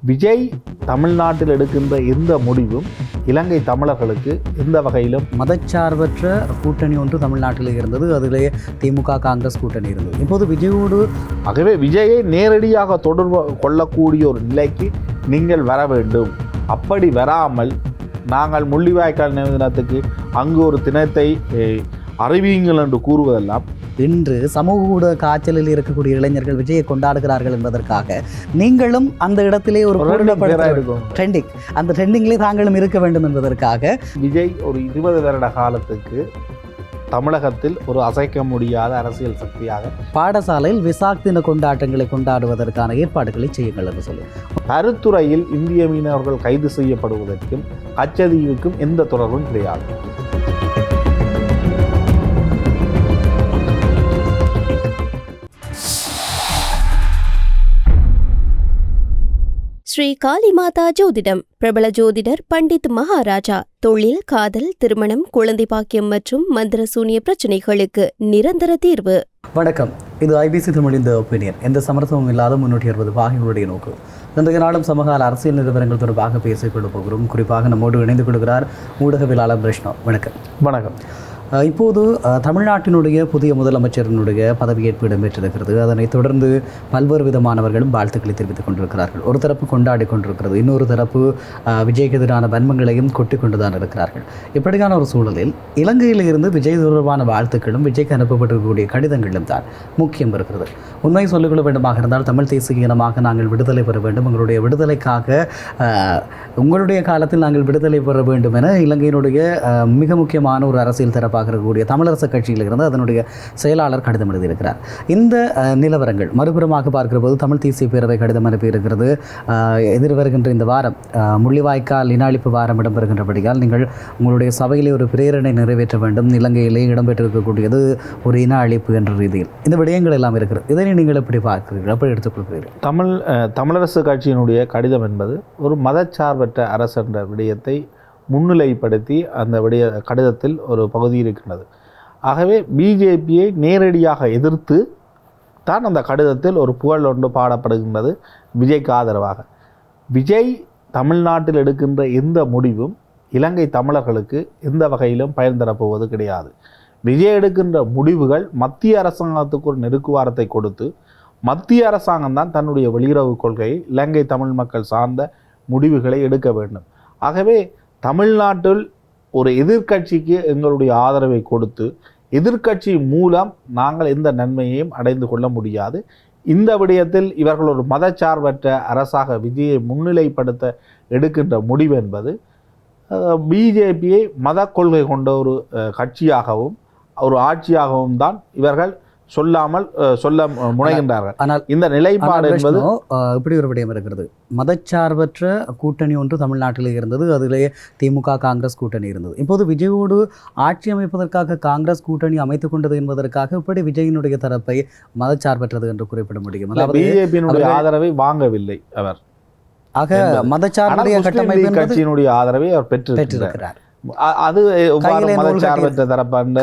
விஜய் தமிழ்நாட்டில் எடுக்கின்ற எந்த முடிவும் இலங்கை தமிழர்களுக்கு எந்த வகையிலும் மதச்சார்பற்ற கூட்டணி ஒன்று தமிழ்நாட்டில் இருந்தது. அதிலேயே திமுக காங்கிரஸ் கூட்டணி இருந்தது. இப்போது விஜயோடு ஆகவே விஜயை நேரடியாக தொடர்பு கொள்ளக்கூடிய ஒரு நிலைக்கு நீங்கள் வர வேண்டும். அப்படி வராமல் நாங்கள் முள்ளிவாய்க்கால் நினைவு தினத்துக்கு அங்கு ஒரு தினத்தை அறிவியுங்கள் என்று கூறுவதெல்லாம் இன்று சமூக ஊடக காய்ச்சலில் இருக்கக்கூடிய இளைஞர்கள் விஜயை கொண்டாடுகிறார்கள் என்பதற்காக நீங்களும் அந்த இடத்திலே ஒரு ட்ரெண்டிங் அந்த ட்ரெண்டிங்லேயே தாங்களும் இருக்க வேண்டும் என்பதற்காக விஜய் ஒரு 20 வருட காலத்துக்கு தமிழகத்தில் ஒரு அசைக்க முடியாத அரசியல் சக்தியாக பாடசாலையில் விசாக் தின கொண்டாட்டங்களை கொண்டாடுவதற்கான ஏற்பாடுகளை செய்யுங்கள் என்று சொல்லி கருத்துறையில் இந்திய மீனவர்கள் கைது செய்யப்படுவதற்கும் கச்சதீவுக்கும் எந்த தொடர்பும் கிடையாது. ஸ்ரீ காளிமாதா ஜோதிடம் பிரபல ஜோதிடர் பண்டித் மகாராஜா. தொழில், காதல், திருமணம், குழந்தை பாக்கியம் மற்றும் மந்திர சூனிய பிரச்சனைகளுக்கு நிரந்தர தீர்வு. வணக்கம், இது ஐபிசி தமிழ் இந்த ஒப்பீனியன். எந்த சமரசமும் இல்லாத 360 பாகங்களுடைய நோக்கு. இன்றைய நாளும் சமகால அரசியல் நிலவரங்கள் தொடர்பாக பேசிக்கொள்ள போகிறோம். குறிப்பாக நம்மோடு இணைந்து கொள்கிறார் ஊடகவியலாளர் பிரஷ்ணா. வணக்கம். வணக்கம். இப்போது தமிழ்நாட்டினுடைய புதிய முதலமைச்சரினுடைய பதவியேற்பு இடம்பெற்றிருக்கிறது. அதனைத் தொடர்ந்து பல்வேறு விதமானவர்களும் வாழ்த்துக்களை தெரிவித்துக் கொண்டிருக்கிறார்கள். ஒரு தரப்பு கொண்டாடி கொண்டிருக்கிறது, இன்னொரு தரப்பு விஜய்க்கு எதிரான வன்மங்களையும் கொட்டி கொண்டுதான் இருக்கிறார்கள். இப்படியான ஒரு சூழலில் இலங்கையில் இருந்து விஜய் தொடர்பான வாழ்த்துக்களும் விஜய்க்கு அனுப்பப்பட்டிருக்கக்கூடிய கடிதங்களும் தான் முக்கியம் இருக்கிறது. உண்மை சொல்லிக்கொள்ள வேண்டுமாக இருந்தால் தமிழ் தேசிய இனமாக நாங்கள் விடுதலை பெற வேண்டும், எங்களுடைய விடுதலைக்காக உங்களுடைய காலத்தில் நாங்கள் விடுதலை பெற வேண்டும் என இலங்கையினுடைய மிக முக்கியமான ஒரு அரசியல் தரப்பாக இருக்கக்கூடிய தமிழரசு கட்சியில் இருந்து அதனுடைய செயலாளர் கடிதம் எழுதியிருக்கிறார். இந்த நிலவரங்கள் மறுபுறமாக பார்க்கிற போது தமிழ் தேசிய பேரவை கடிதம் அனுப்பியிருக்கிறது. எதிர்வருகின்ற இந்த வாரம் முள்ளிவாய்க்கால் இனாளிப்பு வாரம் இடம்பெறுகின்றபடியால் நீங்கள் உங்களுடைய சபையிலே ஒரு பிரேரணை நிறைவேற்ற வேண்டும். இலங்கையிலே இடம்பெற்றிருக்கக்கூடியது ஒரு இன அழிப்பு என்ற ரீதியில் இந்த விடயங்கள் எல்லாம் இருக்கிறது. இதனை நீங்கள் எப்படி பார்க்கிறீர்கள், எப்படி எடுத்துக்கொள்கிறீர்கள்? தமிழரசு கட்சியினுடைய கடிதம் என்பது ஒரு மதச்சார்பற்ற அரசு என்ற விடயத்தை முன்னிலைப்படுத்தி அந்த கடிதத்தில் ஒரு பகுதி இருக்கின்றது. ஆகவே பிஜேபியை நேரடியாக எதிர்த்து தான் அந்த கடிதத்தில் ஒரு புகழ் ஒன்று பாடப்படுகின்றது விஜய்க்கு ஆதரவாக. விஜய் தமிழ்நாட்டில் எடுக்கின்ற எந்த முடிவும் இலங்கை தமிழர்களுக்கு எந்த வகையிலும் பயன் தரப்போவது கிடையாது. விஜய் எடுக்கின்ற முடிவுகள் மத்திய அரசாங்கத்துக்கு ஒரு நெருக்குவாரத்தை கொடுத்து மத்திய அரசாங்கம் தான் தன்னுடைய வெளியுறவு கொள்கையை இலங்கை தமிழ் மக்கள் சார்ந்த முடிவுகளை எடுக்க வேண்டும். ஆகவே தமிழ்நாட்டில் ஒரு எதிர்க்கட்சிக்கு எங்களுடைய ஆதரவை கொடுத்து எதிர்க்கட்சி மூலம் நாங்கள் எந்த நன்மையையும் அடைந்து கொள்ள முடியாது. இந்த விடயத்தில் இவர்கள் ஒரு மதச்சார்பற்ற அரசாக விஜயை முன்னிலைப்படுத்த எடுக்கின்ற முடிவு என்பது பிஜேபியை மத கொள்கை கொண்ட ஒரு கட்சியாகவும் ஒரு ஆட்சியாகவும் தான் இவர்கள் சொல்ல முனைகின்றார்கள். ஆனால் இந்த நிலைப்பாடு என்பது இப்படி ஒரு விடயம் இருக்கிறது. மதச்சார்பற்ற கூட்டணி ஒன்று தமிழ்நாட்டில் இருந்தது. அதிலேயே திமுக காங்கிரஸ் கூட்டணி இருந்தது. இப்போது விஜயோடு ஆட்சி அமைப்பதற்காக காங்கிரஸ் கூட்டணி அமைத்துக் கொண்டது என்பதற்காக இப்படி விஜயினுடைய தரப்பை மதச்சார்பற்றது என்று குறிப்பிட முடியும். பிஜேபியினுடைய ஆதரவை வாங்கவில்லை அவர். ஆக மதச்சார்புடைய கட்டமைப்பு கட்சியினுடைய ஆதரவை அவர் பெற்றிருக்கிறார். அது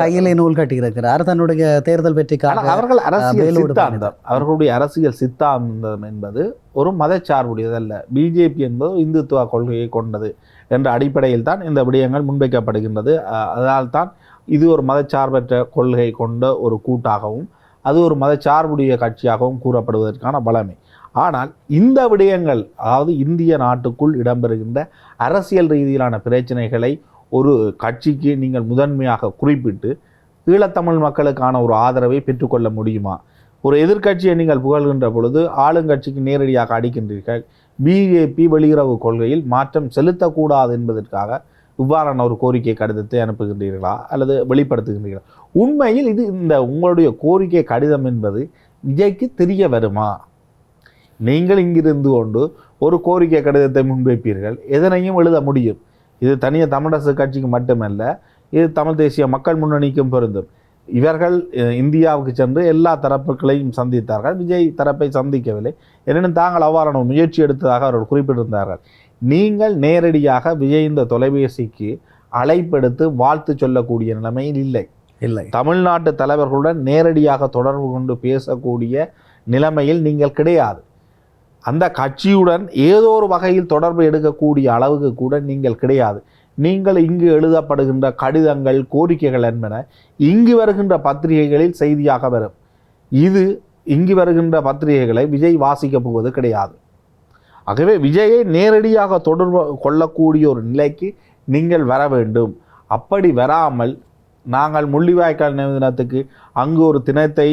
கையிலே நூல் கட்டியிருக்கிறார் தன்னுடைய தேர்தல் வெற்றிக்காக. அவர்கள் அரசியல் சித்தாந்தம், அவர்களுடைய அரசியல் சித்தாந்தம் என்பது ஒரு மதச்சார்புடையதல்ல. பிஜேபி என்பது இந்துத்துவ கொள்கையை கொண்டது என்ற அடிப்படையில் தான் இந்த விடயங்கள் முன்வைக்கப்படுகின்றது. அதனால் தான் இது ஒரு மதச்சார்பற்ற கொள்கை கொண்ட ஒரு கூட்டாகவும் அது ஒரு மதச்சார்புடைய கட்சியாகவும் கூறப்படுவதற்கான பலமை. ஆனால் இந்த விடயங்கள், அதாவது இந்திய நாட்டுக்குள் இடம்பெறுகின்ற அரசியல் ரீதியிலான பிரச்சனைகளை ஒரு கட்சிக்கு நீங்கள் முதன்மையாக குறிப்பிட்டு ஈழத்தமிழ் மக்களுக்கான ஒரு ஆதரவை பெற்றுக்கொள்ள முடியுமா? ஒரு எதிர்க்கட்சியை நீங்கள் புகழ்கின்ற பொழுது ஆளுங்கட்சிக்கு நேரடியாக அடிக்கின்றீர்கள். பிஜேபி வெளியுறவு கொள்கையில் மாற்றம் செலுத்தக்கூடாது என்பதற்காக இவ்வாறான ஒரு கோரிக்கை கடிதத்தை அனுப்புகின்றீர்களா அல்லது வெளிப்படுத்துகின்றீர்களா? உண்மையில் இந்த உங்களுடைய கோரிக்கை கடிதம் என்பது விஜய்க்கு தெரிய வருமா? நீங்கள் இங்கிருந்து கொண்டு ஒரு கோரிக்கை கடிதத்தை முன்வைப்பீர்கள், எதனையும் எழுத முடியும். இது தனியாக தமிழரசு கட்சிக்கு மட்டுமல்ல, இது தமிழ் தேசிய மக்கள் முன்னணிக்கும் பொருந்தும். இவர்கள் இந்தியாவுக்கு சென்று எல்லா தரப்புகளையும் சந்தித்தார்கள், விஜய் தரப்பை சந்திக்கவில்லை. எனினும் தாங்கள் அவ்வாறான முயற்சி எடுத்ததாக அவர்கள் குறிப்பிட்டிருந்தார்கள். நீங்கள் நேரடியாக விஜய் இந்த தொலைபேசிக்கு அழைப்பெடுத்து வாழ்த்து சொல்லக்கூடிய நிலைமையில் இல்லை. தமிழ்நாட்டு தலைவர்களுடன் நேரடியாக தொடர்பு கொண்டு பேசக்கூடிய நிலைமையில் நீங்கள் கிடையாது. அந்த கட்சியுடன் ஏதோ ஒரு வகையில் தொடர்பு எடுக்கக்கூடிய அளவுக்கு கூட நீங்கள் கிடையாது. நீங்கள் இங்கு எழுதப்படுகின்ற கடிதங்கள், கோரிக்கைகள் என்பன இங்கு வருகின்ற பத்திரிகைகளில் செய்தியாக வரும். இது இங்கு வருகின்ற பத்திரிகைகளை விஜய் வாசிக்கப் போவது கிடையாது. ஆகவே விஜயை நேரடியாக தொடர்பு கொள்ளக்கூடிய ஒரு நிலைக்கு நீங்கள் வர வேண்டும். அப்படி வராமல் நாங்கள் முள்ளிவாய்க்கால் நினைவு தினத்துக்கு அங்கு ஒரு தினத்தை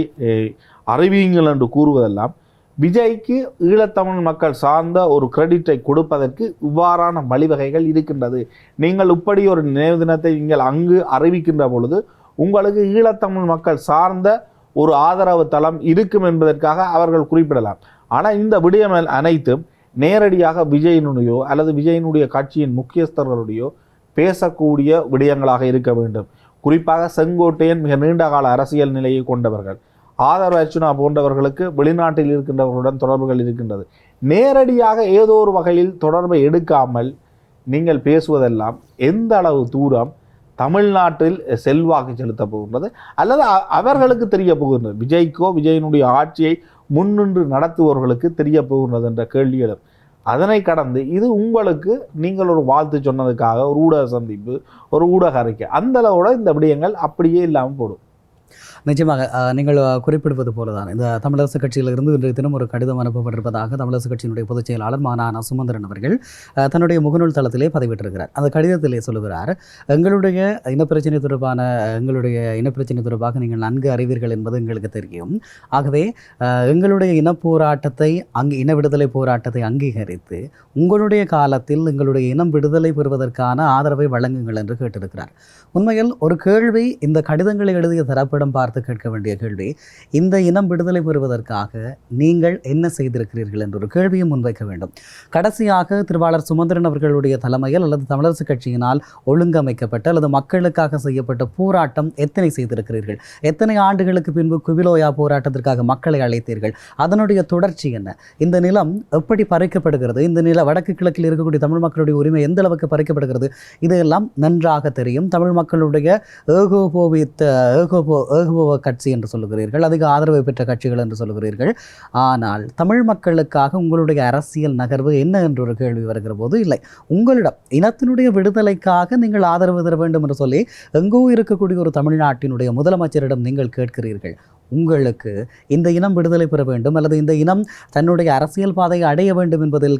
அறிவியுங்கள் என்று கூறுவதெல்லாம் விஜய்க்கு ஈழத்தமிழ் மக்கள் சார்ந்த ஒரு கிரெடிட்டை கொடுப்பதற்கு இவ்வாறான வழிவகைகள் இருக்கின்றது. நீங்கள் இப்படி ஒரு நினைவு தினத்தை நீங்கள் அங்கு அறிவிக்கின்ற பொழுது உங்களுக்கு ஈழத்தமிழ் மக்கள் சார்ந்த ஒரு ஆதரவு தளம் இருக்கும் என்பதற்காக அவர்கள் குறிப்பிடலாம். ஆனால் இந்த விடயங்கள் அனைத்தும் நேரடியாக விஜயினுடையோ அல்லது விஜயினுடைய கட்சியின் முக்கியஸ்தர்களுடையோ பேசக்கூடிய விடயங்களாக இருக்க வேண்டும். குறிப்பாக செங்கோட்டையன் மிக நீண்ட கால அரசியல் நிலையை கொண்டவர்கள், ஆதர் அர்ச்சுனா போன்றவர்களுக்கு வெளிநாட்டில் இருக்கின்றவர்களுடன் தொடர்புகள் இருக்கின்றது. நேரடியாக ஏதோ ஒரு வகையில் தொடர்பை எடுக்காமல் நீங்கள் பேசுவதெல்லாம் எந்த அளவு தூரம் தமிழ்நாட்டில் செல்வாக்கு செலுத்த போகின்றது அல்லது அவர்களுக்கு தெரிய போகின்றது, விஜய்க்கோ விஜயனுடைய ஆட்சியை முன்னின்று நடத்துபவர்களுக்கு தெரிய போகின்றது என்ற கேள்வி எழும். அதனை கடந்து இது உங்களுக்கு நீங்கள் ஒரு வாழ்த்து சொன்னதுக்காக ஒரு ஊடக சந்திப்பு, ஒரு ஊடக அறிக்கை, அந்த அளவோட இந்த விடயங்கள் அப்படியே இல்லாமல் போடும். நிச்சயமாக நீங்கள் குறிப்பிடுவது போலதான் இந்த தமிழரசு கட்சியிலிருந்து இன்றைய தினம் ஒரு கடிதம் அனுப்பப்பட்டிருப்பதாக தமிழரசு கட்சியினுடைய பொதுச் செயலாளர் மாநான சுமந்திரன் அவர்கள் தன்னுடைய முகநூல் தளத்திலே பதிவிட்டிருக்கிறார். அந்த கடிதத்திலே சொல்லுகிறார், எங்களுடைய இனப்பிரச்சனை தொடர்பாக நீங்கள் நன்கு அறிவீர்கள் என்பது எங்களுக்கு தெரியும். ஆகவே எங்களுடைய இனப்போராட்டத்தை இன விடுதலை போராட்டத்தை அங்கீகரித்து உங்களுடைய காலத்தில் எங்களுடைய இனம் விடுதலை பெறுவதற்கான ஆதரவை வழங்குங்கள் என்று கேட்டிருக்கிறார். உண்மையில் ஒரு கேள்வி இந்த கடிதங்களை எழுதிய தரப்பிடம் பார்த்து கேட்க வேண்டிய கேள்வி, இந்த இனம் விடுதலை பெறுவதற்காக நீங்கள் என்ன செய்திருக்கிறீர்கள் என்ற ஒரு கேள்வியை முன்வைக்க வேண்டும். கடைசியாக திருவாளர் சுமந்திரன் அவர்களுடைய தலைமையில் அல்லது தமிழரசு கட்சியினால் ஒழுங்கமைக்கப்பட்ட அல்லது மக்களுக்காக செய்யப்பட்ட போராட்டம் எத்தனை செய்திருக்கிறீர்கள்? எத்தனை ஆண்டுகளுக்கு பின்பு குவிலோயா போராட்டத்திற்காக மக்களை அழைத்தீர்கள்? அதனுடைய தொடர்ச்சி என்ன? இந்த நிலம் எப்படி பறிக்கப்படுகிறது? இந்த நில வடக்கு கிழக்கில் இருக்கக்கூடிய தமிழ் மக்களுடைய உரிமை எந்த அளவுக்கு பறிக்கப்படுகிறது? இதெல்லாம் நன்றாக தெரியும். தமிழ் மக்களுடைய ஏகோப கட்சி என்று சொல்லுகிறீர்கள், அதிக ஆதரவை பெற்ற கட்சிகள் என்று சொல்லுகிறீர்கள். ஆனால் தமிழ் மக்களுக்காக உங்களுடைய அரசியல் நகர்வு என்ன என்ற ஒரு கேள்வி வருகிற போது, இல்லை, உங்களிடம் இனத்தினுடைய விடுதலைக்காக நீங்கள் ஆதரவு தர வேண்டும் என்று சொல்லி எங்கோ இருக்கக்கூடிய ஒரு தமிழ்நாட்டினுடைய முதலமைச்சரிடம் நீங்கள் கேட்கிறீர்கள். உங்களுக்கு இந்த இனம் விடுதலை பெற வேண்டும் அல்லது இந்த இனம் தன்னுடைய அரசியல் பாதையை அடைய வேண்டும் என்பதில்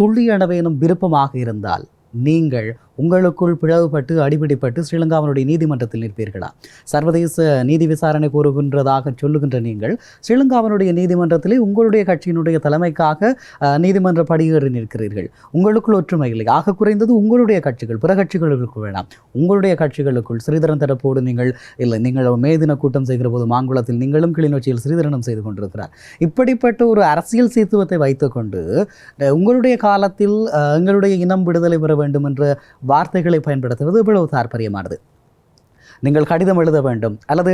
துள்ளியளவேனும் விருப்பமாக இருந்தால் நீங்கள் உங்களுக்குள் பிளவுபட்டு அடிபிடிப்பட்டு ஸ்ரீலங்காவினுடைய நீதிமன்றத்தில் நிற்பீர்களா? சர்வதேச நீதி விசாரணை கூறுகின்றதாக சொல்லுகின்ற நீங்கள் ஸ்ரீலங்காவினுடைய நீதிமன்றத்திலே உங்களுடைய கட்சியினுடைய தலைமைக்காக நீதிமன்ற படியேறி நிற்கிறீர்கள். உங்களுக்குள் ஒற்றுமை இல்லை. ஆக குறைந்தது உங்களுடைய கட்சிகள், பிற கட்சிகளுக்கு வேண்டாம், உங்களுடைய கட்சிகளுக்குள் ஸ்ரீதரன் தரப்போடு நீங்கள் மே தின கூட்டம் செய்கிற போது மாங்குளத்தில் நீங்களும் கிளிநொச்சியில் ஸ்ரீதரனும் செய்து கொண்டிருக்கிறார். இப்படிப்பட்ட ஒரு அரசியல் சீத்துவத்தை வைத்துக்கொண்டு உங்களுடைய காலத்தில் எங்களுடைய இனம் விடுதலை பெற வேண்டும் என்ற வார்த்தைகளை பயன்படுத்துவது இவ்வளவு தாற்பயமானது. நீங்கள் கடிதம் எழுத வேண்டும் அல்லது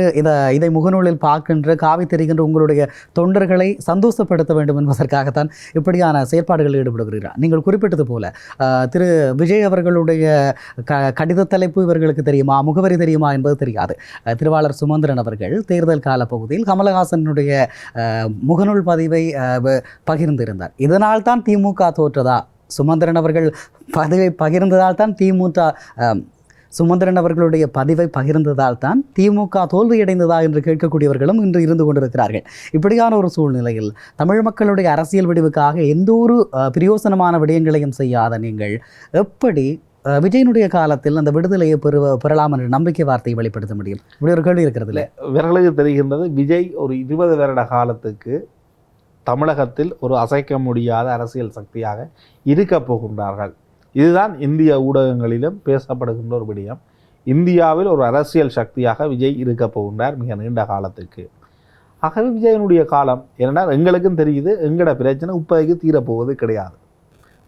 இதை முகநூலில் பார்க்கின்ற காவி தெரிகின்ற உங்களுடைய தொண்டர்களை சந்தோஷப்படுத்த வேண்டும் என்பதற்காகத்தான் இப்படியான செயற்பாடுகளில் ஈடுபடுகிறீர்கள். நீங்கள் குறிப்பிட்டது போல திரு விஜய் அவர்களுடைய கடித தலைப்பு இவர்களுக்கு தெரியுமா, முகவரி தெரியுமா என்பது தெரியாது. திருவாளர் சுமந்திரன் அவர்கள் தேர்தல் கால பகுதியில் கமலஹாசனுடைய முகநூல் பதிவை பகிர்ந்திருந்தார். இதனால் தான் திமுக தோற்றதா? சுமந்திரன் அவர்கள் பதிவை பகிர்ந்ததால் தான் சுமந்திரன் அவர்களுடைய பதிவை பகிர்ந்ததால் தான் திமுக தோல்வியடைந்ததா என்று கேட்கக்கூடியவர்களும் இன்று இருந்து கொண்டிருக்கிறார்கள். இப்படியான ஒரு சூழ்நிலையில் தமிழ் மக்களுடைய அரசியல் விடிவுக்காக எந்த ஒரு பிரயோசனமான விடயங்களையும் செய்யாத நீங்கள் எப்படி விஜயனுடைய காலத்தில் அந்த விடுதலையை பெறலாம் என்ற நம்பிக்கை வார்த்தையை வெளிப்படுத்த முடியும்? இப்படி ஒரு கேள்வி இருக்கிறது இல்லை? இவர்களுக்கு தெரிகின்றது, விஜய் ஒரு 20 வருட காலத்துக்கு தமிழகத்தில் ஒரு அசைக்க முடியாத அரசியல் சக்தியாக இருக்க போகின்றார்கள். இதுதான் இந்திய ஊடகங்களிலும் பேசப்படுகின்ற ஒரு விடயம். இந்தியாவில் ஒரு அரசியல் சக்தியாக விஜய் இருக்க போகின்றார் மிக நீண்ட காலத்துக்கு. ஆகவே விஜயனுடைய காலம் ஏனென்றால் எங்களுக்கும் தெரியுது, எங்களோட பிரச்சனை இப்போதைக்கு தீரப்போவது கிடையாது.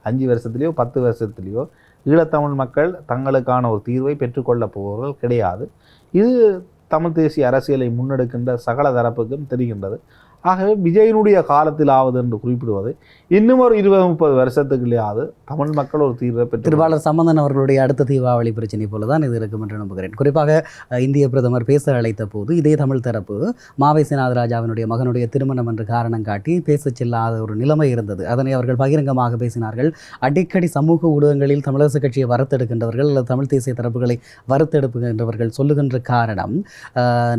5 வருஷத்துலேயோ 10 வருஷத்துலேயோ ஈழத்தமிழ் மக்கள் தங்களுக்கான ஒரு தீர்வை பெற்றுக்கொள்ளப் போவர்கள் கிடையாது. இது தமிழ் தேசிய அரசியலை முன்னெடுக்கின்ற சகல தரப்புக்கும் தெரிகின்றது. ஆகவே விஜயனுடைய காலத்திலாவது என்று குறிப்பிடுவது இன்னும் ஒரு 20-30 வருஷத்துக்குள்ளேயாவது தமிழ் மக்கள் ஒரு தீர்வை பெற்று. திருவாளர் சம்பந்தன் அவர்களுடைய அடுத்த தீபாவளி பிரச்சனை போல தான் இது இருக்கும் என்று நம்புகிறேன். குறிப்பாக இந்திய பிரதமர் பேச அழைத்த போது இதே தமிழ் தரப்பு மாவை சேனாதிராஜாவினுடைய மகனுடைய திருமணம் என்று காரணம் காட்டி பேசச் செல்லாத ஒரு நிலைமை இருந்தது. அதனை அவர்கள் பகிரங்கமாக பேசினார்கள். அடிக்கடி சமூக ஊடகங்களில் தமிழரசு கட்சியை வறுத்தெடுக்கின்றவர்கள் அல்லது தமிழ் தேசிய தரப்புகளை வறுத்தெடுப்புகின்றவர்கள் சொல்லுகின்ற காரணம்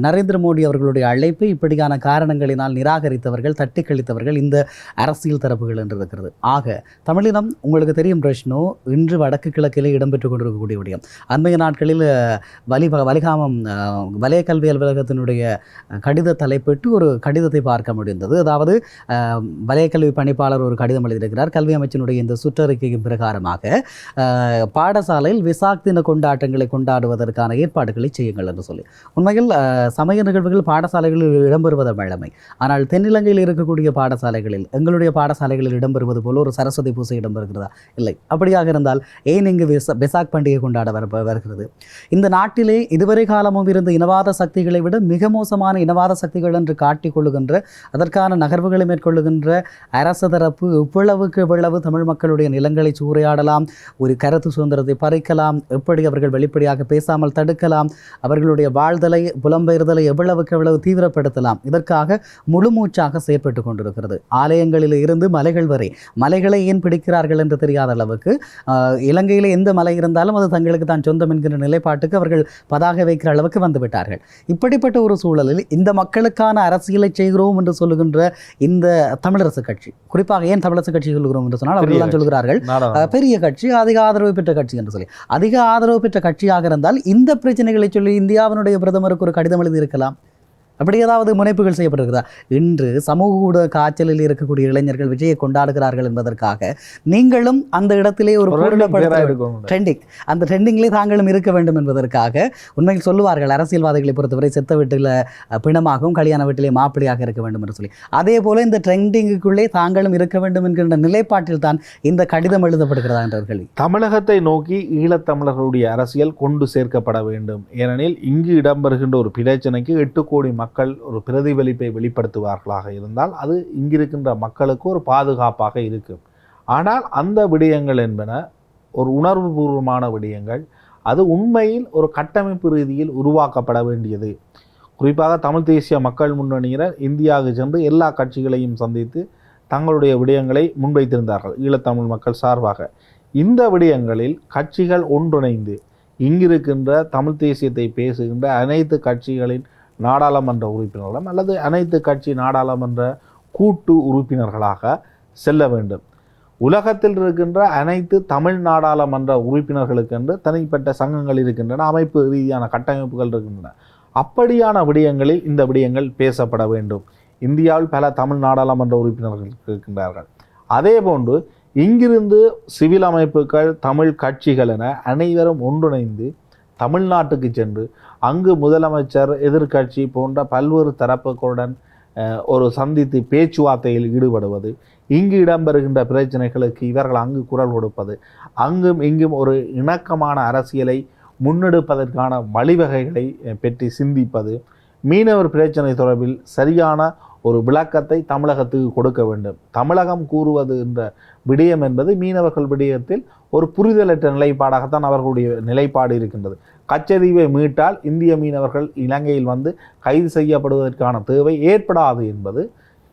நரேந்திர மோடி அவர்களுடைய அழைப்பை இப்படியான காரணங்களினால் நிராகரித்தவர்கள், தட்டி கழித்தவர்கள் இந்த அரசியல் தரப்புகள் என்று இருக்கிறது. ஆக தமிழினம் உங்களுக்கு தெரியும் பிரஷ்னோ, இன்று வடக்கு கிழக்கிலே இடம்பெற்றுக் கொண்டிருக்கக்கூடிய விடயம். அண்மைய நாட்களில் வலிகாமம் வலய கல்வி அலுவலகத்தினுடைய கடித தலைப்பிட்டு ஒரு கடிதத்தை பார்க்க முடிந்தது. அதாவது வலய கல்வி பணிப்பாளர் ஒரு கடிதம் எழுதியிருக்கிறார். கல்வி அமைச்சினுடைய இந்த சுற்றறிக்கையின் பிரகாரமாக பாடசாலையில் விசாக் தின கொண்டாட்டங்களை கொண்டாடுவதற்கான ஏற்பாடுகளை செய்யுங்கள் என்று சொல்லி. உண்மையில் சமய நிகழ்வுகள் பாடசாலைகளில் இடம்பெறுவதை வழமை. ஆனால் தென்னிலங்கையில் இருக்கக்கூடிய பாடசாலைகளில், எங்களுடைய பாடசாலைகளில் இடம்பெறுவது போல ஒரு சரஸ்வதி பூசை இடம்பெறுகிறதா? இல்லை. அப்படியாக இருந்தால் ஏன் இங்கு பெசாக் பண்டிகை கொண்டாட வருகிறது? இந்த நாட்டிலே இதுவரை காலமும் இருந்த இனவாத சக்திகளை விட மிக மோசமான இனவாத சக்திகள் என்று காட்டிக்கொள்ளுகின்ற, அதற்கான நகர்வுகளை மேற்கொள்ளுகின்ற அரசு தரப்பு இவ்வளவு தமிழ் மக்களுடைய நிலங்களை சூறையாடலாம், ஒரு கருத்து சுதந்திரத்தை பறிக்கலாம், எப்படி அவர்கள் வெளிப்படையாக பேசாமல் தடுக்கலாம், அவர்களுடைய வாழ்தலை புலம்பெயர்தலை எவ்வளவு தீவிரப்படுத்தலாம், இதற்காக முழுமூச்சாக செயற்பட்டு கொண்டிருக்கிறது. ஆலயங்களில் இருந்து மலைகள் வரை, மலைகளை ஏன் பிடிக்கிறார்கள் என்று தெரியாத அளவுக்கு இலங்கையில் எந்த மலை இருந்தாலும் அது தங்களுக்கு தான் சொந்தம் என்கிற நிலைப்பாட்டுக்கு அவர்கள் பதாக வைக்கிற அளவுக்கு வந்துவிட்டார்கள். இப்படிப்பட்ட ஒரு சூழலில் இந்த மக்களுக்கான அரசியலை செய்கிறோம் என்று சொல்லுகின்ற இந்த தமிழரசு கட்சி, குறிப்பாக ஏன் தமிழரசு கட்சி சொல்கிறோம் என்று சொன்னால் அவர்கள் தான் சொல்கிறார்கள் பெரிய கட்சி, அதிக ஆதரவு பெற்ற கட்சி என்று சொல்லி. அதிக ஆதரவு பெற்ற கட்சியாக இருந்தால் இந்த பிரச்சனைகளை சொல்லி இந்தியாவினுடைய பிரதமருக்கு ஒரு கடிதம் எழுதியிருக்கலாம். அப்படி ஏதாவது முனைப்புகள் செய்யப்பட்டிருக்கிறதா? இன்று சமூக ஊடக காய்ச்சலில் இருக்கக்கூடிய இளைஞர்கள் விஜயை கொண்டாடுகிறார்கள் என்பதற்காக நீங்களும் அந்த இடத்திலே ஒரு ட்ரெண்டிங், அந்த ட்ரெண்டிங்லேயே தாங்களும் இருக்க வேண்டும் என்பதற்காக உண்மையில் சொல்லுவார்கள் அரசியல்வாதிகளை பொறுத்தவரை செத்த வீட்டில் பிணமாகவும் கல்யாண வீட்டிலே மாப்பிள்ளையாக இருக்க வேண்டும் என்று சொல்லி. அதே போல இந்த ட்ரெண்டிங்குக்குள்ளே தாங்களும் இருக்க வேண்டும் என்கின்ற நிலைப்பாட்டில் தான் இந்த கடிதம் எழுதப்படுகிறதா என்ற கேள்வி. தமிழகத்தை நோக்கி ஈழத்தமிழர்களுடைய அரசியல் கொண்டு சேர்க்கப்பட வேண்டும். ஏனெனில் இங்கு இடம்பெறுகின்ற ஒரு பிரச்சனைக்கு 8 கோடி மக்கள் ஒரு பிரதிபலிப்பை வெளிப்படுத்துவார்களாக இருந்தால் அது இங்கிருக்கின்ற மக்களுக்கு ஒரு பாதுகாப்பாக இருக்கும். ஆனால் அந்த விடயங்கள் என்பன ஒரு உணர்வு பூர்வமான விடயங்கள். அது உண்மையில் ஒரு கட்டமைப்பு ரீதியில் உருவாக்கப்பட வேண்டியது. குறிப்பாக தமிழ் தேசிய மக்கள் முன்னணியினர் இந்தியாவுக்கு சென்று எல்லா கட்சிகளையும் சந்தித்து தங்களுடைய விடயங்களை முன்வைத்திருந்தார்கள் ஈழத்தமிழ் மக்கள் சார்பாக. இந்த விடயங்களில் கட்சிகள் ஒன்றிணைந்து இங்கிருக்கின்ற தமிழ் தேசியத்தை பேசுகின்ற அனைத்து கட்சிகளின் நாடாளுமன்ற உறுப்பினர்களும் அல்லது அனைத்து கட்சி நாடாளுமன்ற கூட்டு உறுப்பினர்களாக செல்ல வேண்டும். உலகத்தில் இருக்கின்ற அனைத்து தமிழ் நாடாளுமன்ற உறுப்பினர்களுக்கென்று தனிப்பட்ட சங்கங்கள் இருக்கின்றன, அமைப்பு ரீதியான கட்டமைப்புகள் இருக்கின்றன. அப்படியான விடயங்களில் இந்த விடயங்கள் பேசப்பட வேண்டும். இந்தியாவில் பல தமிழ் நாடாளுமன்ற உறுப்பினர்கள் இருக்கின்றார்கள். அதே போன்று இங்கிருந்து சிவில் அமைப்புகள், தமிழ் கட்சிகள் என அனைவரும் ஒன்றிணைந்து தமிழ்நாட்டுக்கு சென்று அங்கு முதலமைச்சர், எதிர்க்கட்சி போன்ற பல்வேறு தரப்புகளுடன் ஒரு சந்தித்து பேச்சுவார்த்தையில் ஈடுபடுவது, இங்கு இடம்பெறுகின்ற பிரச்சனைகளுக்கு இவர்கள் அங்கு குரல் கொடுப்பது, அங்கும் இங்கும் ஒரு இணக்கமான அரசியலை முன்னெடுப்பதற்கான வழிவகைகளை பற்றி சிந்திப்பது, மீனவர் பிரச்சனை தொடர்பில் சரியான ஒரு விளக்கத்தை தமிழகத்துக்கு கொடுக்க வேண்டும். தமிழகம் கூறுவது என்ற விடயம் என்பது மீனவர்கள் விடயத்தில் ஒரு புரிதலற்ற நிலைப்பாடாகத்தான் அவர்களுடைய நிலைப்பாடு இருக்கின்றது. கச்சதீவை மீட்டால் இந்திய மீனவர்கள் இலங்கையில் வந்து கைது செய்யப்படுவதற்கான தேவை ஏற்படாது என்பது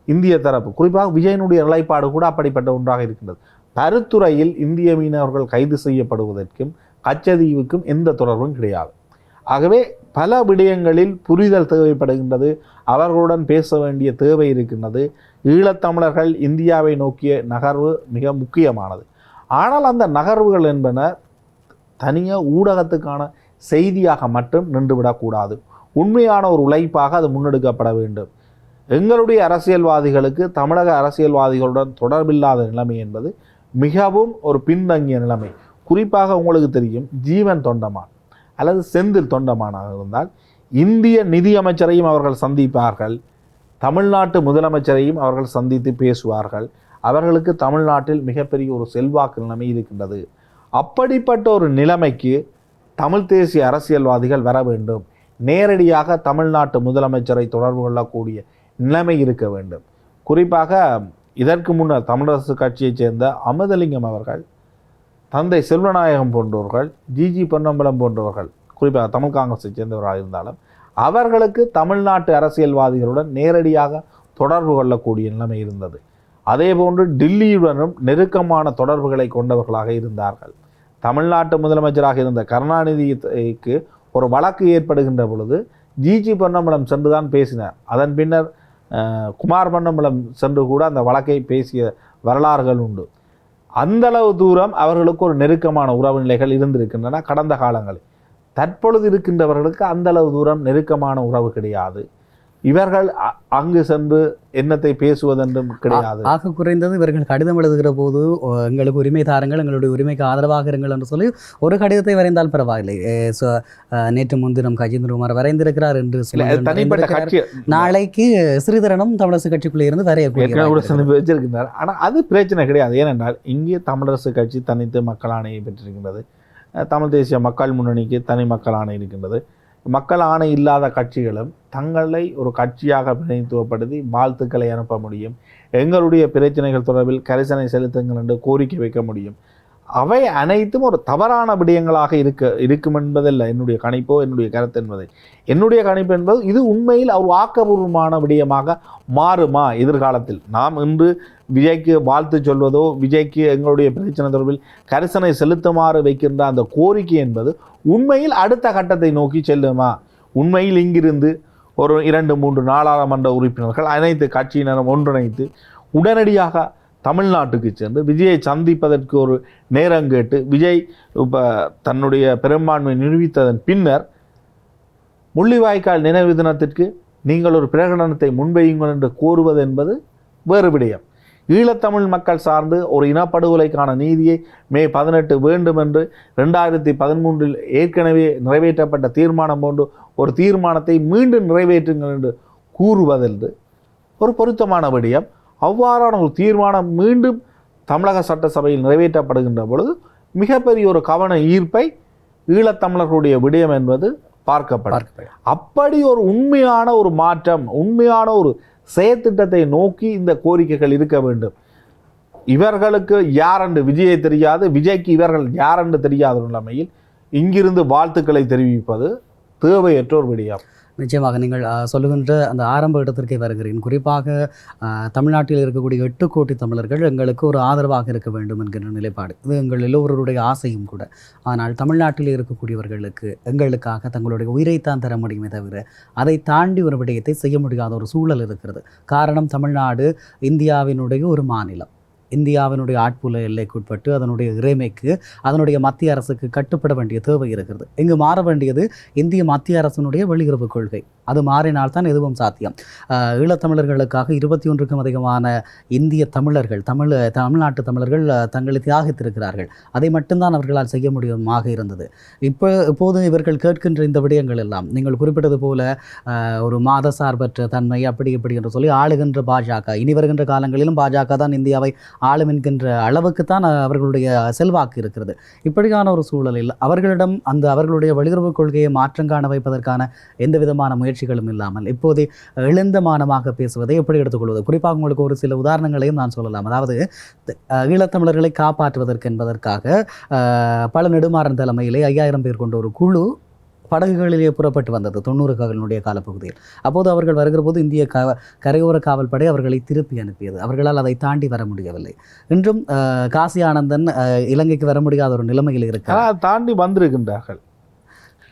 இந்திய தரப்பு. குறிப்பாக விஜயனுடைய நிலைப்பாடு கூட அப்படிப்பட்ட ஒன்றாக இருக்கின்றது. பருத்துறையில் இந்திய மீனவர்கள் கைது செய்யப்படுவதற்கும் கச்சதீவுக்கும் எந்த தொடர்பும் கிடையாது. ஆகவே பல விடயங்களில் புரிதல் தேவைப்படுகின்றது. அவர்களுடன் பேச வேண்டிய தேவை இருக்கின்றது. ஈழத்தமிழர்கள் இந்தியாவை நோக்கிய நகர்வு மிக முக்கியமானது. ஆனால் அந்த நகர்வுகள் என்பன தனியாக ஊடகத்துக்கான செய்தியாக மட்டும் நின்றுவிடக்கூடாது. உண்மையான ஒரு உழைப்பாக அது முன்னெடுக்கப்பட வேண்டும். எங்களுடைய அரசியல்வாதிகளுக்கு தமிழக அரசியல்வாதிகளுடன் தொடர்பில்லாத நிலைமை என்பது மிகவும் ஒரு பின்தங்கிய நிலைமை. குறிப்பாக உங்களுக்கு தெரியும், ஜீவன் தொண்டமான் அல்லது செந்தில் தொண்டமானாக இருந்தால் இந்திய நிதியமைச்சரையும் அவர்கள் சந்திப்பார்கள், தமிழ்நாட்டு முதலமைச்சரையும் அவர்கள் சந்தித்து பேசுவார்கள். அவர்களுக்கு தமிழ்நாட்டில் மிகப்பெரிய ஒரு செல்வாக்கு நிலைமை இருக்கின்றது. அப்படிப்பட்ட ஒரு நிலைமைக்கு தமிழ் தேசிய அரசியல்வாதிகள் வர வேண்டும். நேரடியாக தமிழ்நாட்டு முதலமைச்சரை தொடர்பு கொள்ளக்கூடிய நிலைமை இருக்க வேண்டும். குறிப்பாக இதற்கு முன்னர் தமிழரசு கட்சியைச் சேர்ந்த அமுதலிங்கம் அவர்கள், தந்தை செல்வநாயகம் போன்றவர்கள், ஜிஜி பொன்னம்பலம் போன்றவர்கள், குறிப்பாக தமிழ் காங்கிரஸை சேர்ந்தவராக இருந்தாலும் அவர்களுக்கு தமிழ்நாட்டு அரசியல்வாதிகளுடன் நேரடியாக தொடர்பு கொள்ளக்கூடிய நிலைமை இருந்தது. அதேபோன்று டில்லியுடனும் நெருக்கமான தொடர்புகளை கொண்டவர்களாக இருந்தார்கள். தமிழ்நாட்டு முதலமைச்சராக இருந்த கருணாநிதிக்கு ஒரு வழக்கு ஏற்படுகின்ற பொழுது ஜிஜி பொன்னம்பலம் சென்றுதான் பேசினார். அதன் பின்னர் குமார் பொன்னம்பலம் சென்று கூட அந்த வழக்கை பேசிய வரலாறுகள் உண்டு. அந்தளவு தூரம் அவர்களுக்கு ஒரு நெருக்கமான உறவு நிலைகள் இருந்திருக்கின்றன கடந்த காலங்களில். தற்பொழுது இருக்கின்றவர்களுக்கு அந்தளவு தூரம் நெருக்கமான உறவு கிடையாது. இவர்கள் அங்கு சென்று என்னத்தை பேசுவதென்றும் கிடையாது. ஆக குறைந்தது இவர்கள் கடிதம் எழுதுகிற போது எங்களுக்கு உரிமை தாருங்கள், எங்களுடைய உரிமைக்கு ஆதரவாக இருங்கள் என்று சொல்லி ஒரு கடிதத்தை வரைந்தால் பரவாயில்லை. நேற்று முன்தினம் கஜேந்திரகுமார் வரைந்திருக்கிறார் என்று தனிப்பட்ட கட்சி நாளைக்கு ஸ்ரீதரனும் தமிழரசு கட்சிக்குள்ளே இருந்து வச்சிருக்கிறார். ஆனால் அது பிரச்சனை கிடையாது. ஏனென்றால் இங்கே தமிழரசு கட்சி தனித்து மக்கள் ஆணையை பெற்றிருக்கின்றது. தமிழ் தேசிய மக்கள் முன்னணிக்கு தனி மக்கள் ஆணை இருக்கின்றது. மக்கள் ஆணை இல்லாத கட்சிகளும் தங்களை ஒரு கட்சியாக பிரதிநிதித்துவப்படுத்தி வாழ்த்துக்களை அனுப்ப முடியும். எங்களுடைய பிரச்சனைகள் தொடர்பில் கரிசனை செலுத்துங்கள் என்று கோரிக்கை வைக்க முடியும். அவை அனைத்தும் ஒரு தவறான விடயங்களாக இருக்கும் என்பதல்ல என்னுடைய கணிப்போ என்னுடைய கருத்து என்பதை. என்னுடைய கணிப்பு என்பது இது உண்மையில் ஒரு ஆக்கபூர்வமான விடயமாக மாறுமா எதிர்காலத்தில்? நாம் இன்று விஜய்க்கு வாழ்த்து சொல்வதோ விஜய்க்கு எங்களுடைய பிரச்சனை தொடர்பில் கரிசனை செலுத்துமாறு வைக்கின்ற அந்த கோரிக்கை என்பது உண்மையில் அடுத்த கட்டத்தை நோக்கி செல்லுமா? உண்மையில் இங்கிருந்து ஒரு 2-3 நாடாளுமன்ற உறுப்பினர்கள் அனைத்து கட்சியினரும் ஒன்றிணைத்து உடனடியாக தமிழ்நாட்டுக்கு சென்று விஜயை சந்திப்பதற்கு ஒரு நேரம் கேட்டு விஜய் தன்னுடைய பெரும்பான்மை நிரூபித்ததன் பின்னர் முள்ளிவாய்க்கால் நினைவு தினத்திற்கு நீங்கள் ஒரு பிரகடனத்தை முன்வையுங்கள் என்று கோருவது என்பது வேறு விடயம். ஈழத்தமிழ் மக்கள் சார்ந்து ஒரு இனப்படுகொலைக்கான நீதியை மே 18 வேண்டும் என்று 2013 ஏற்கனவே நிறைவேற்றப்பட்ட தீர்மானம் போன்று ஒரு தீர்மானத்தை மீண்டும் நிறைவேற்றுங்கள் என்று கூறுவதென்று ஒரு பொருத்தமான விடயம். அவ்வாறான ஒரு தீர்மானம் மீண்டும் தமிழக சட்டசபையில் நிறைவேற்றப்படுகின்ற பொழுது மிகப்பெரிய ஒரு கவன ஈர்ப்பை ஈழத்தமிழர்களுடைய விடயம் என்பது பார்க்கப்படும். அப்படி ஒரு உண்மையான ஒரு மாற்றம், உண்மையான ஒரு செயற்திட்டத்தை நோக்கி இந்த கோரிக்கைகள் இருக்க வேண்டும். இவர்களுக்கு யாரென்று விஜயை தெரியாது, விஜய்க்கு இவர்கள் யாரென்று தெரியாத நிலைமையில் இங்கிருந்து வாழ்த்துக்களை தெரிவிப்பது தேவையற்ற ஒரு விடயம். நிச்சயமாக நீங்கள் சொல்லுகின்ற அந்த ஆரம்ப இடத்திற்கே வருகிறேன். குறிப்பாக தமிழ்நாட்டில் இருக்கக்கூடிய 8 கோடி தமிழர்கள் எங்களுக்கு ஒரு ஆதரவாக இருக்க வேண்டும் என்கின்ற நிலைப்பாடு இது எங்கள் எல்லோருடைய ஆசையும் கூட. ஆனால் தமிழ்நாட்டில் இருக்கக்கூடியவர்களுக்கு எங்களுக்காக தங்களுடைய உயிரைத்தான் தர முடியுமே தவிர அதை தாண்டி ஒரு விடயத்தை செய்ய முடியாத ஒரு சூழல் இருக்கிறது. காரணம், தமிழ்நாடு இந்தியாவினுடைய ஒரு மாநிலம். இந்தியாவினுடைய ஆட்புல எல்லைக்குட்பட்டு அதனுடைய இறைமைக்கு அதனுடைய மத்திய அரசுக்கு கட்டுப்பட வேண்டிய தேவை இருக்கிறது. இங்கு மாற வேண்டியது இந்திய மத்திய அரசினுடைய வெளியுறவு கொள்கை. அது மாறினால்தான் எதுவும் சாத்தியம். ஈழத்தமிழர்களுக்காக 21க்கும் அதிகமான இந்திய தமிழர்கள் தமிழ்நாட்டு தமிழர்கள் தங்களை தியாகித்திருக்கிறார்கள். அதை மட்டும்தான் அவர்களால் செய்ய முடியுமாக இருந்தது. இப்போது இவர்கள் கேட்கின்ற இந்த விடயங்கள் எல்லாம் நீங்கள் குறிப்பிட்டது போல ஒரு மாத சார்பற்ற தன்மை அப்படி இப்படி என்று சொல்லி ஆளுகின்ற பாஜக, இனி வருகின்ற காலங்களிலும் பாஜக தான் இந்தியாவை ஆளும் என்கின்ற அளவுக்குத்தான் அவர்களுடைய செல்வாக்கு இருக்கிறது. இப்படியான ஒரு சூழலில் அவர்களிடம் அவர்களுடைய வெளியுறவு கொள்கையை மாற்றம் காண வைப்பதற்கான எந்த விதமான முயற்சிகளும் இல்லாமல் இப்போதே எழுந்தமானமாக பேசுவதை எப்படி எடுத்துக்கொள்வது? குறிப்பாக உங்களுக்கு ஒரு சில உதாரணங்களையும் நான் சொல்லலாம். அதாவது ஈழத்தமிழர்களை காப்பாற்றுவதற்கு என்பதற்காக பல நெடுமாறன் தலைமையிலே 5000 பேர் கொண்ட ஒரு குழு படகுகளிலே புறப்பட்டு வந்தது 90களுடைய காலப்பகுதியில். அப்போது அவர்கள் வருகிற போது இந்திய கரையோர காவல் படை அவர்களை திருப்பி அனுப்பியது. அவர்களால் அதை தாண்டி வர முடியவில்லை. இன்றும் காசி ஆனந்தன் இலங்கைக்கு வர முடியாத ஒரு நிலைமையில் இருக்கிறார். தாண்டி வந்திருக்கின்றார்கள்,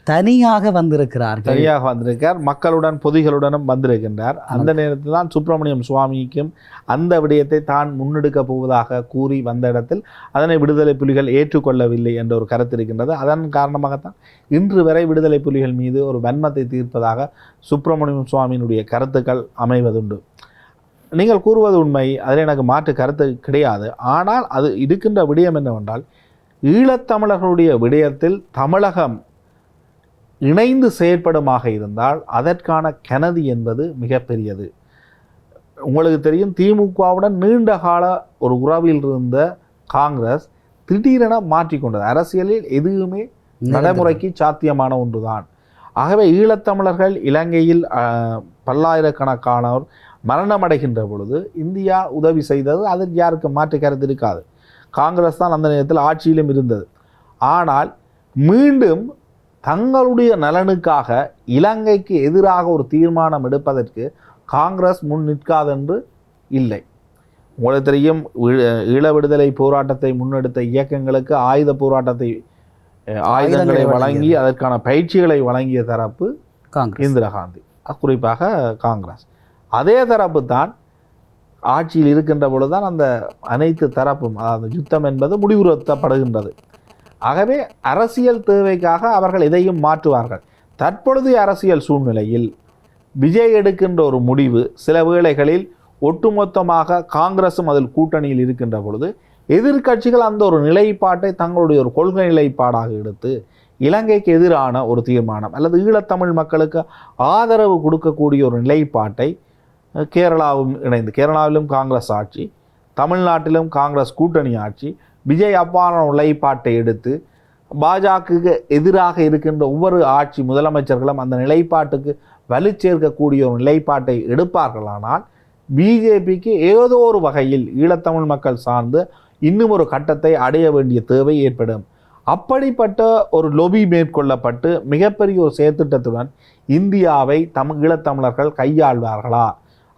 தனியாக வந்திருக்கிறார், மக்களுடன் பொதிகளுடனும் வந்திருக்கின்றார். அந்த நேரத்தில் தான் சுப்பிரமணியம் சுவாமிக்கும் அந்த விடயத்தை தான் முன்னெடுக்க போவதாக கூறி வந்த இடத்தில் அதனை விடுதலை புலிகள் ஏற்றுக்கொள்ளவில்லை என்ற ஒரு கருத்து இருக்கின்றது. அதன் காரணமாகத்தான் இன்று வரை விடுதலை புலிகள் மீது ஒரு வன்மத்தை தீர்ப்பதாக சுப்பிரமணியம் சுவாமியினுடைய கருத்துக்கள் அமைவதுண்டு. நீங்கள் கூறுவது உண்மை, அதில் எனக்கு மாற்று கருத்து கிடையாது. ஆனால் அது இருக்கின்ற விடயம் என்னவென்றால், ஈழத்தமிழர்களுடைய விடயத்தில் தமிழகம் இணைந்து செயற்படுமாக இருந்தால் அதற்கான கனதி என்பது மிகப்பெரியது. உங்களுக்கு தெரியும், திமுகவுடன் நீண்ட கால ஒரு உறவில் இருந்த காங்கிரஸ் திடீரென மாற்றிக்கொண்டது. அரசியலில் எதுவுமே நடைமுறைக்கு சாத்தியமான ஒன்றுதான். ஆகவே ஈழத்தமிழர்கள் இலங்கையில் பல்லாயிரக்கணக்கானோர் மரணம் அடைகின்ற பொழுது இந்தியா உதவி செய்தது, அதற்கு யாருக்கு மாற்று கருத்து இருக்காது. காங்கிரஸ் தான் அந்த நேரத்தில் ஆட்சியிலும் இருந்தது. ஆனால் மீண்டும் தங்களுடைய நலனுக்காக இலங்கைக்கு எதிராக ஒரு தீர்மானம் எடுப்பதற்கு காங்கிரஸ் முன் நிற்காதென்று இல்லை. உங்களுக்கு தெரியும், ஈழ விடுதலை போராட்டத்தை முன்னெடுத்த இயக்கங்களுக்கு ஆயுதங்களை வழங்கி அதற்கான பயிற்சிகளை வழங்கிய தரப்பு இந்திரா காந்தி, குறிப்பாக காங்கிரஸ். அதே தரப்பு தான் ஆட்சியில் இருக்கின்ற பொழுதுதான் அந்த அனைத்து தரப்பும், அதாவது யுத்தம் என்பது முடிவுறுத்தப்படுகின்றது. ஆகவே அரசியல் தேவைக்காக அவர்கள் எதையும் மாற்றுவார்கள். தற்பொழுதைய அரசியல் சூழ்நிலையில் விஜய் எடுக்கின்ற ஒரு முடிவு சில வேளைகளில் ஒட்டுமொத்தமாக காங்கிரஸும் அதில் கூட்டணியில் இருக்கின்ற பொழுது எதிர்க்கட்சிகள் அந்த ஒரு நிலைப்பாட்டை தங்களுடைய ஒரு கொள்கை நிலைப்பாடாக எடுத்து இலங்கைக்கு எதிரான ஒரு தீர்மானம் அல்லது ஈழத்தமிழ் மக்களுக்கு ஆதரவு கொடுக்கக்கூடிய ஒரு நிலைப்பாட்டை கேரளாவிலும் காங்கிரஸ் ஆட்சி, தமிழ்நாட்டிலும் காங்கிரஸ் கூட்டணி ஆட்சி விஜய் அப்பான நிலைப்பாட்டை எடுத்து பாஜகவுக்கு எதிராக இருக்கின்ற ஒவ்வொரு ஆட்சி முதலமைச்சர்களும் அந்த நிலைப்பாட்டுக்கு வலு சேர்க்கக்கூடிய ஒரு நிலைப்பாட்டை எடுப்பார்களானால் பிஜேபிக்கு ஏதோ ஒரு வகையில் ஈழத்தமிழ் மக்கள் சார்ந்து இன்னும் ஒரு கட்டத்தை அடைய வேண்டிய தேவை ஏற்படும். அப்படிப்பட்ட ஒரு லொபி மேற்கொள்ளப்பட்டு மிகப்பெரிய ஒரு செயற்திட்டத்துடன் இந்தியாவை ஈழத்தமிழர்கள் கையாள்வார்களா?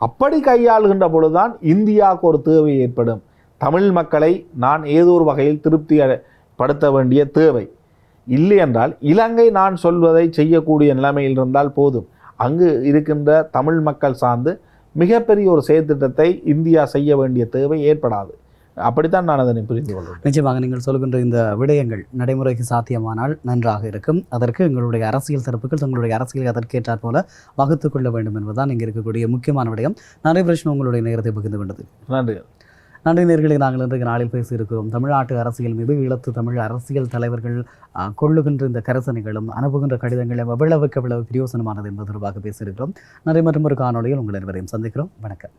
அப்படி கையாளுகின்ற பொழுதுதான் இந்தியாவுக்கு ஒரு தேவை ஏற்படும். தமிழ் மக்களை நான் ஏதோ ஒரு வகையில் திருப்தி படுத்த வேண்டிய தேவை இல்லை என்றால் இலங்கை நான் சொல்வதை செய்யக்கூடிய நிலைமையில் இருந்தால் போதும். அங்கு இருக்கின்ற தமிழ் மக்கள் சார்ந்து மிகப்பெரிய ஒரு செயற்திட்டத்தை இந்தியா செய்ய வேண்டிய தேவை ஏற்படாது. அப்படித்தான் நான் அதனை புரிந்து கொள்வேன். நிச்சயமாக நீங்கள் சொல்கின்ற இந்த விடயங்கள் நடைமுறைக்கு சாத்தியமானால் நன்றாக இருக்கும். அதற்கு எங்களுடைய அரசியல் தரப்புகள் தங்களுடைய அரசியல் அதற்கேற்றாற் போல வகுத்து கொள்ள வேண்டும் என்பதுதான் இங்கே இருக்கக்கூடிய முக்கியமான விடயம். நிறைய பிரச்சனை உங்களுடைய நேரத்தை பகிர்ந்து கொண்டது நன்றி நேயர்களே. நாங்கள் இன்றைக்கு நாளில் பேசியிருக்கிறோம் தமிழ்நாட்டு அரசியல் மீது ஈழத்து தமிழ் அரசியல் தலைவர்கள் கொள்ளுகின்ற இந்த கரசனைகளும் அனுப்புகின்ற கடிதங்களும் எவ்வளவுக்கு எவ்வளவு பிரயோசனமானது என்பது தொடர்பாக பேசியிருக்கிறோம். நிறைய மற்றும் ஒரு காணொலியில் உங்கள் அனைவரையும் சந்திக்கிறோம். வணக்கம்.